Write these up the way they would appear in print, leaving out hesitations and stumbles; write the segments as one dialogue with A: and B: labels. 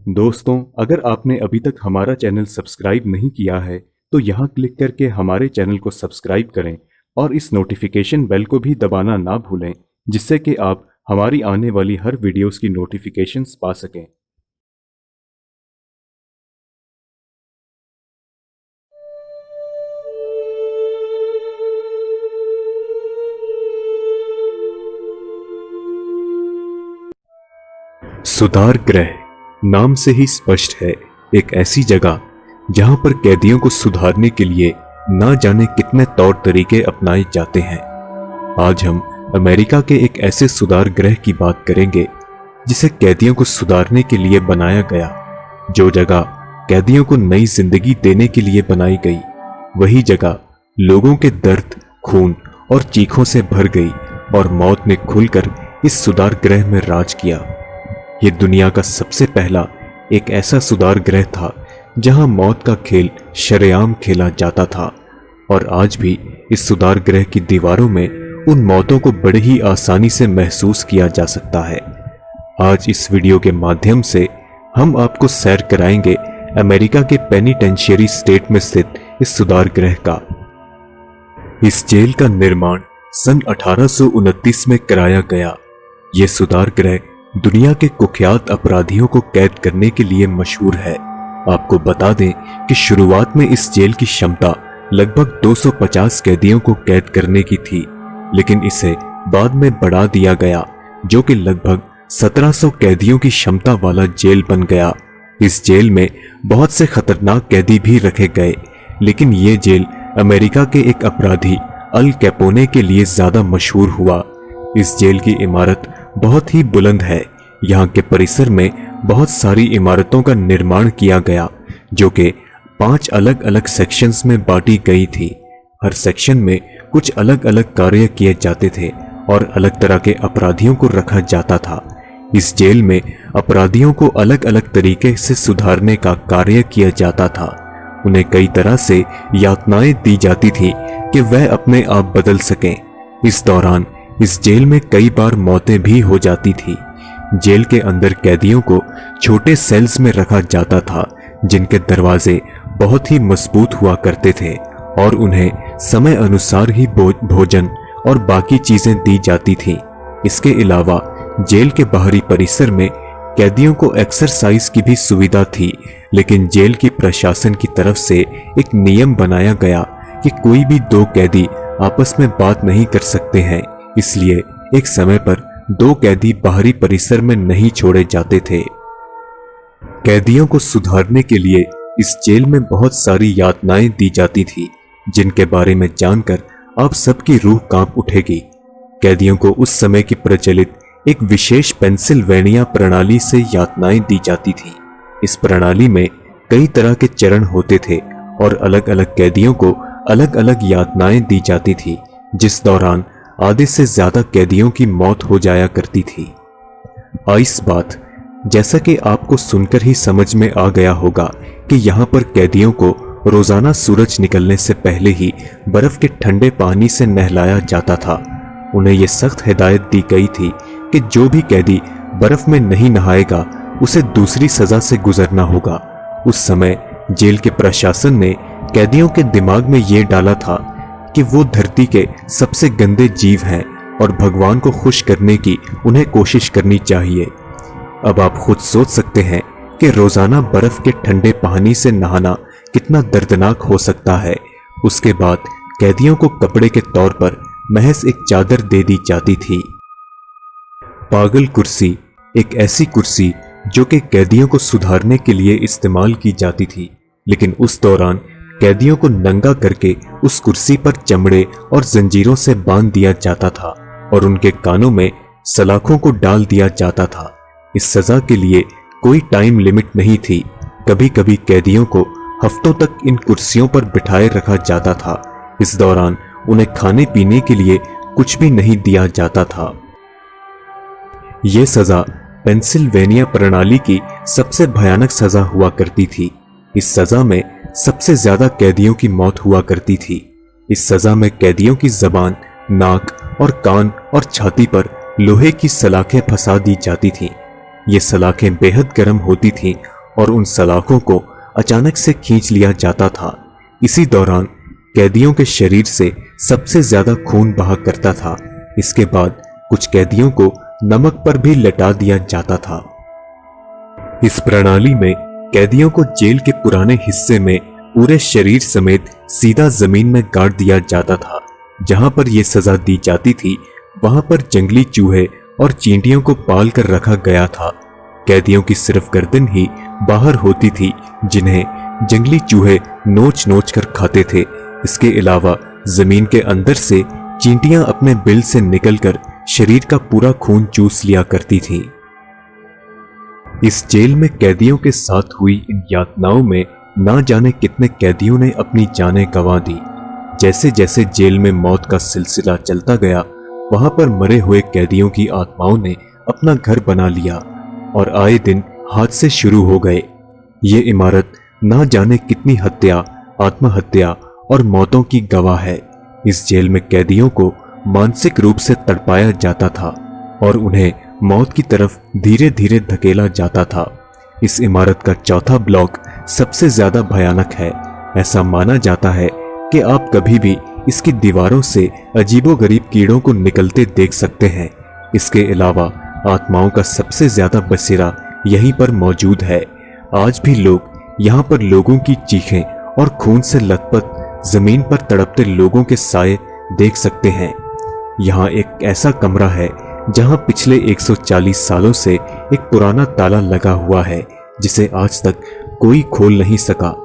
A: दोस्तों, अगर आपने अभी तक हमारा चैनल सब्सक्राइब नहीं किया है तो यहाँ क्लिक करके हमारे चैनल को सब्सक्राइब करें और इस नोटिफिकेशन बेल को भी दबाना ना भूलें, जिससे कि आप हमारी आने वाली हर वीडियोस की नोटिफिकेशंस पा सकें। सुधार गृह नाम से ही स्पष्ट है, एक ऐसी जगह जहां पर कैदियों को सुधारने के लिए ना जाने कितने तौर तरीके अपनाए जाते हैं। आज हम अमेरिका के एक ऐसे सुधार गृह की बात करेंगे जिसे कैदियों को सुधारने के लिए बनाया गया। जो जगह कैदियों को नई जिंदगी देने के लिए बनाई गई, वही जगह लोगों के दर्द, खून और चीखों से भर गई और मौत ने खुलकर इस सुधार गृह में राज किया। ये दुनिया का सबसे पहला एक ऐसा सुधार गृह था जहां मौत का खेल शरेआम खेला जाता था और आज भी इस सुधार गृह की दीवारों में उन मौतों को बड़े ही आसानी से महसूस किया जा सकता है। आज इस वीडियो के माध्यम से हम आपको सैर कराएंगे अमेरिका के पेनिटेंशियरी स्टेट में स्थित इस सुधार गृह का। इस जेल का निर्माण सन 1829 में कराया गया। यह सुधार गृह दुनिया के कुख्यात अपराधियों को कैद करने के लिए मशहूर है। आपको बता दें कि शुरुआत में इस जेल की क्षमता लगभग 250 कैदियों को कैद करने की थी, लेकिन इसे बाद में बढ़ा दिया गया, जो कि लगभग 1700 कैदियों की क्षमता वाला जेल बन गया। इस जेल में बहुत से खतरनाक कैदी भी रखे गए, लेकिन ये जेल अमेरिका के एक अपराधी अल कैपोने के लिए ज्यादा मशहूर हुआ। इस जेल की इमारत बहुत ही बुलंद है। यहाँ के परिसर में बहुत सारी इमारतों का निर्माण किया गया, जो कि 5 अलग अलग सेक्शंस में बांटी गई थी। हर सेक्शन में कुछ अलग अलग कार्य किए जाते थे और अलग तरह के अपराधियों को रखा जाता था। इस जेल में अपराधियों को अलग अलग तरीके से सुधारने का कार्य किया जाता था। उन्हें कई तरह से यातनाएं दी जाती थी कि वह अपने आप बदल सकें। इस दौरान इस जेल में कई बार मौतें भी हो जाती थी। जेल के अंदर कैदियों को छोटे सेल्स में रखा जाता था, जिनके दरवाजे बहुत ही मजबूत हुआ करते थे और उन्हें समय अनुसार ही भोजन और बाकी चीजें दी जाती थी। इसके अलावा जेल के बाहरी परिसर में कैदियों को एक्सरसाइज की भी सुविधा थी, लेकिन जेल की प्रशासन की तरफ से एक नियम बनाया गया कि कोई भी 2 कैदी आपस में बात नहीं कर सकते हैं। इसलिए एक समय पर 2 कैदी बाहरी परिसर में नहीं छोड़े जाते थे। कैदियों को सुधारने के लिए इस जेल में बहुत सारी यातनाएं दी जाती थी, जिनके बारे में जानकर आप सबकी रूह कांप उठेगी। कैदियों को उस समय की प्रचलित एक विशेष पेंसिल्वेनिया प्रणाली से यातनाएं दी जाती थी। इस प्रणाली में कई तरह के चरण होते थे और अलग अलग कैदियों को अलग अलग यातनाएं दी जाती थी, जिस दौरान आधे से ज्यादा कैदियों की मौत हो जाया करती थी। आइस बाथ, जैसा कि आपको सुनकर ही समझ में आ गया होगा कि यहाँ पर कैदियों को रोजाना सूरज निकलने से पहले ही बर्फ के ठंडे पानी से नहलाया जाता था। उन्हें यह सख्त हिदायत दी गई थी कि जो भी कैदी बर्फ में नहीं नहाएगा उसे दूसरी सजा से गुजरना होगा। उस समय जेल के प्रशासन ने कैदियों के दिमाग में यह डाला था कि वो धरती के सबसे गंदे जीव हैं और भगवान को खुश करने की उन्हें कोशिश करनी चाहिए। अब आप खुद सोच सकते हैं कि रोजाना बर्फ के ठंडे पानी से नहाना कितना दर्दनाक हो सकता है। उसके बाद कैदियों को कपड़े के तौर पर महज एक चादर दे दी जाती थी। पागल कुर्सी, एक ऐसी कुर्सी जो कि कैदियों को सुधारने के लिए इस्तेमाल की जाती थी, लेकिन उस दौरान कैदियों को नंगा करके उस कुर्सी पर चमड़े और जंजीरों से बांध दिया जाता था और उनके कानों में सलाखों को डाल दिया जाता था। इस सजा के लिए कोई टाइम लिमिट नहीं थी। कभी कभी कैदियों को हफ्तों तक इन कुर्सियों पर बिठाए रखा जाता था। इस दौरान उन्हें खाने पीने के लिए कुछ भी नहीं दिया जाता था। यह सजा पेंसिल्वेनिया प्रणाली की सबसे भयानक सजा हुआ करती थी। इस सजा में सबसे ज्यादा कैदियों की मौत हुआ करती थी। इस सजा में कैदियों की जबान, नाक और कान और छाती पर लोहे की सलाखें फंसा दी जाती थीं। ये सलाखें बेहद गर्म होती थीं और उन सलाखों को अचानक से खींच लिया जाता था। इसी दौरान कैदियों के शरीर से सबसे ज्यादा खून बहा करता था। इसके बाद कुछ कैदियों को नमक पर भी लटा दिया जाता था। इस प्रणाली में कैदियों को जेल के पुराने हिस्से में पूरे शरीर समेत सीधा जमीन में गाड़ दिया जाता था। जहां पर यह सजा दी जाती थी वहां पर जंगली चूहे और चींटियों को पाल कर रखा गया था। कैदियों की सिर्फ गर्दन ही बाहर होती थी, जिन्हें जंगली चूहे नोच नोच कर खाते थे। इसके अलावा जमीन के अंदर से चींटियां अपने बिल से निकलकर शरीर का पूरा खून चूस लिया करती थी। इस जेल में कैदियों के साथ हुई इन यातनाओं में ना जाने कितने कैदियों ने अपनी जानें गंवा दी। जैसे जैसे जेल में मौत का सिलसिला चलता गया, वहां पर मरे हुए कैदियों की आत्माओं ने अपना घर बना लिया और आए दिन हादसे शुरू हो गए। ये इमारत ना जाने कितनी हत्या, आत्महत्या और मौतों की गवाह है। इस जेल में कैदियों को मानसिक रूप से तड़पाया जाता था और उन्हें मौत की तरफ धीरे धीरे धकेला जाता था। इस इमारत का चौथा ब्लॉक सबसे ज्यादा भयानक है। ऐसा माना जाता है कि आप कभी भी इसकी दीवारों से अजीबोगरीब कीड़ों को निकलते देख सकते हैं। इसके अलावा आत्माओं का सबसे ज्यादा बसेरा यहीं पर मौजूद है। आज भी लोग यहाँ पर लोगों की चीखें और खून से लथपथ जमीन पर तड़पते लोगों के साए देख सकते हैं। यहाँ एक ऐसा कमरा है जहाँ पिछले 140 सालों से एक पुराना ताला लगा हुआ है, जिसे आज तक कोई खोल नहीं सका।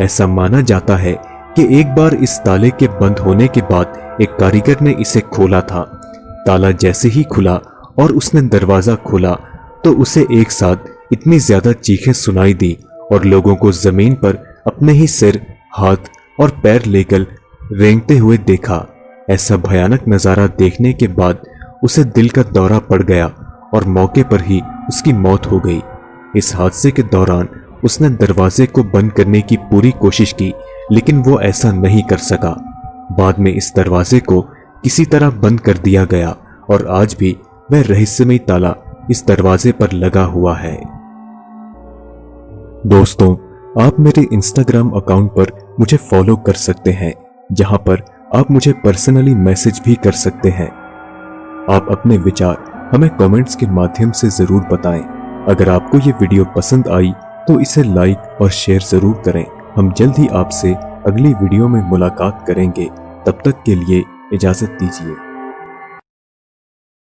A: ऐसा माना जाता है कि एक बार इस ताले के बंद होने के बाद एक कारीगर ने इसे खोला था। ताला जैसे ही खुला और उसने दरवाजा खोला तो उसे एक साथ इतनी ज्यादा चीखें सुनाई दी और लोगों को जमीन पर अपने ही सिर, हाथ और पैर लेकर रेंगते हुए देखा। ऐसा भयानक नजारा देखने के बाद उसे दिल का दौरा पड़ गया और मौके पर ही उसकी मौत हो गई। इस हादसे के दौरान उसने दरवाजे को बंद करने की पूरी कोशिश की, लेकिन वो ऐसा नहीं कर सका। बाद में इस दरवाजे को किसी तरह बंद कर दिया गया और आज भी वह रहस्यमय ताला इस दरवाजे पर लगा हुआ है। दोस्तों, आप मेरे इंस्टाग्राम अकाउंट पर मुझे फॉलो कर सकते हैं, जहां पर आप मुझे पर्सनली मैसेज भी कर सकते हैं। आप अपने विचार हमें कमेंट्स के माध्यम से जरूर बताएं। अगर आपको ये वीडियो पसंद आई तो इसे लाइक और शेयर जरूर करें। हम जल्द ही आपसे अगली वीडियो में मुलाकात करेंगे। तब तक के लिए इजाजत दीजिए।